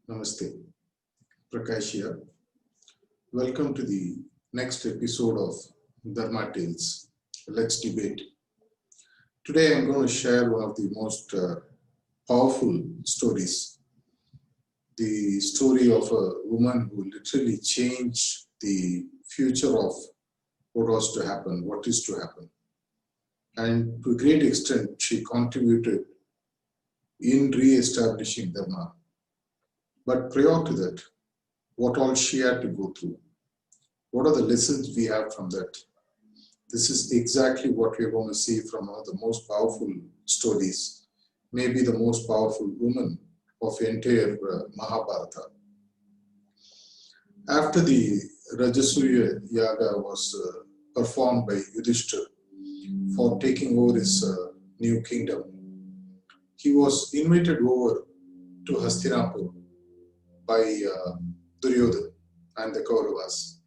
Namaste, Prakash here. Welcome to the next episode of Dharma Tales. Let's debate. Today I'm going to share one of the most powerful stories. The story of a woman who literally changed the future of what was to happen, what is to happen. And to a great extent, she contributed in re-establishing Dharma. But prior to that, what all she had to go through. What are the lessons we have from that? This is exactly what we're going to see from one of the most powerful stories, maybe the most powerful woman of entire Mahabharata. After the Rajasuya Yaga was performed by Yudhishthira for taking over his new kingdom, he was invited over to Hastinapur by Duryodhana and the Kauravas.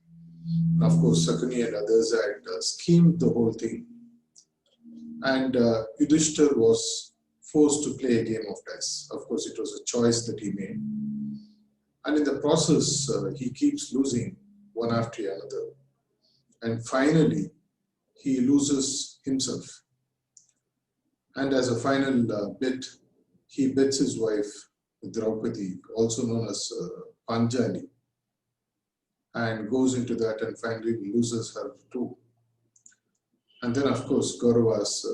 And of course, Sakuni and others had schemed the whole thing. And Yudhishthira was forced to play a game of dice. Of course, it was a choice that he made. And in the process, he keeps losing one after another. And finally, he loses himself. And as a final bit, he bets his wife, Draupadi, also known as Panjali, and goes into that and finally loses her too. And then, of course, Kauravas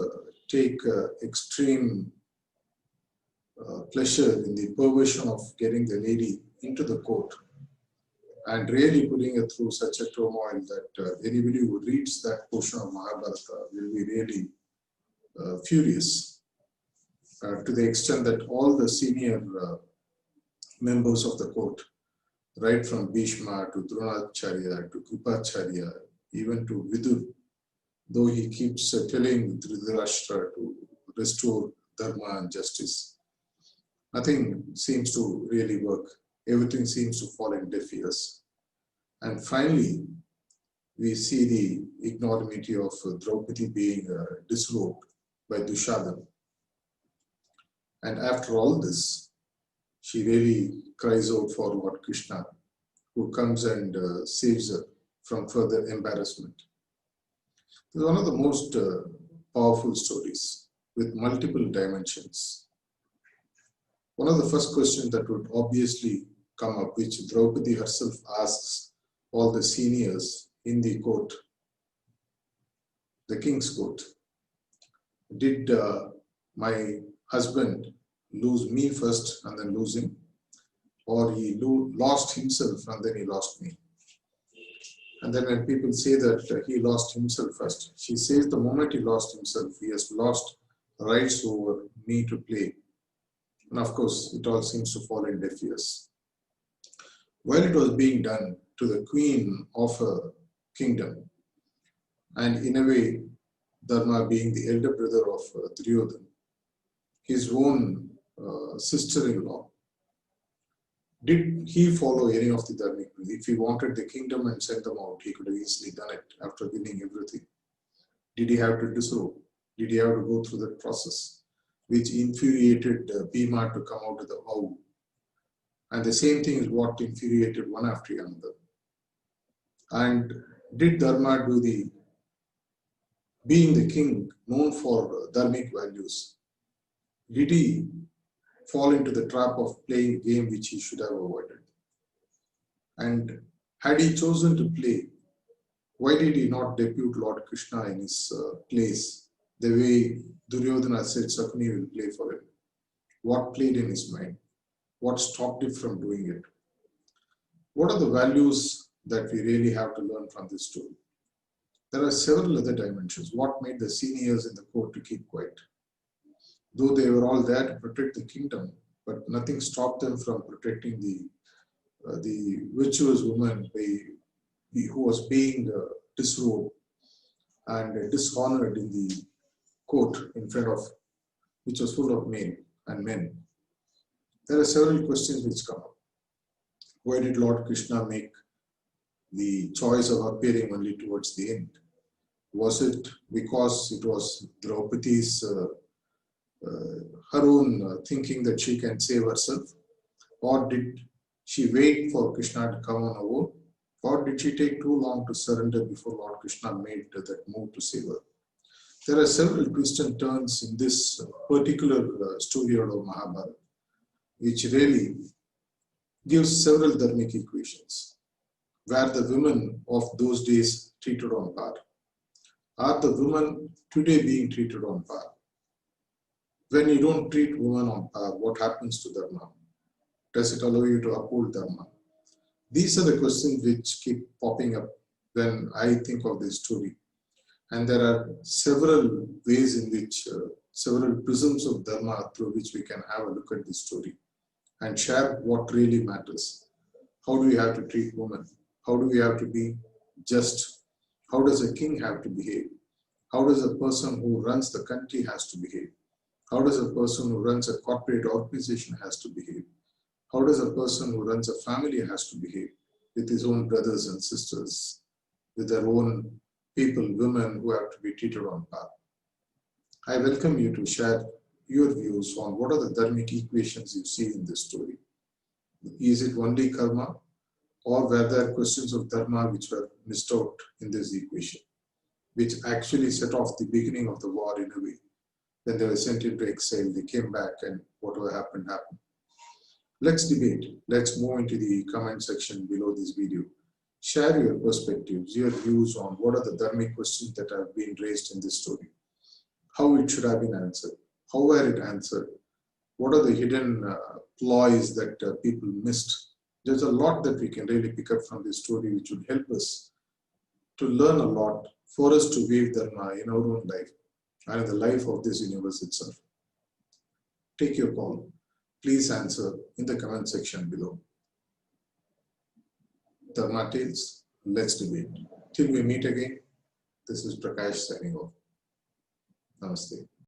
take extreme pleasure in the perversion of getting the lady into the court and really putting her through such a turmoil that anybody who reads that portion of Mahabharata will be really furious, to the extent that all the senior members of the court, right from Bhishma to Dronacharya to Kripacharya, even to Vidur, though he keeps telling Dhritarashtra to restore dharma and justice, nothing seems to really work. Everything seems to fall in deaf ears. And finally, we see the ignominy of Draupadi being disrobed by Dushadhan. And after all this, she really cries out for Lord Krishna, who comes and saves her from further embarrassment. This is one of the most powerful stories with multiple dimensions. One of the first questions that would obviously come up, which Draupadi herself asks all the seniors in the court, the king's court: did my husband lose me first and then lose him? Or he lost himself and then he lost me? And then when people say that he lost himself first, she says the moment he lost himself, he has lost rights over me to play. And of course, it all seems to fall in deaf ears. While it was being done to the queen of a kingdom, and in a way, Dharma being the elder brother of Duryodhana, his own sister-in-law, did he follow any of the dharmic rules? If he wanted the kingdom and sent them out, he could have easily done it after winning everything. Did he have to disrobe? Did he have to go through that process, which infuriated Bhima to come out of the vow? And the same thing is what infuriated one after another. And did Dharma do the, being the king known for dharmic values, did he fall into the trap of playing a game which he should have avoided? And had he chosen to play, why did he not depute Lord Krishna in his place, the way Duryodhana said Sakuni will play for him? What played in his mind? What stopped him from doing it? What are the values that we really have to learn from this story? There are several other dimensions. What made the seniors in the court to keep quiet? Though they were all there to protect the kingdom, but nothing stopped them from protecting the virtuous woman who was being disrobed and dishonored in the court in front of, which was full of men and men. There are several questions which come up. Why did Lord Krishna make the choice of appearing only towards the end? Was it because it was Draupadi's her own thinking that she can save herself? Or did she wait for Krishna to come on her own, or did she take too long to surrender before Lord Krishna made that move to save her? There are several twists and turns in this particular story out of Mahabharata, which really gives several dharmic equations. Were the women of those days treated on par? Are the women today being treated on par? When you don't treat women on par, what happens to Dharma? Does it allow you to uphold Dharma? These are the questions which keep popping up when I think of this story. And there are several ways in which, several prisms of Dharma through which we can have a look at this story and share what really matters. How do we have to treat women? How do we have to be just? How does a king have to behave? How does a person who runs the country has to behave? How does a person who runs a corporate organization has to behave? How does a person who runs a family has to behave with his own brothers and sisters, with their own people, women who have to be treated on par? I welcome you to share your views on what are the dharmic equations you see in this story. Is it only karma, or were there questions of dharma which were missed out in this equation, which actually set off the beginning of the war in a way? When they were sent into exile, they came back and whatever happened, happened. Let's debate. Let's move into the comment section below this video. Share your perspectives, your views on what are the dharmic questions that have been raised in this story. How it should have been answered. How were it answered? What are the hidden ploys that people missed? There's a lot that we can really pick up from this story which would help us to learn a lot for us to weave Dharma in our own life and in the life of this universe itself. Take your call. Please answer in the comment section below. Dharma Tales, let's debate. Till we meet again, this is Prakash signing off. Namaste.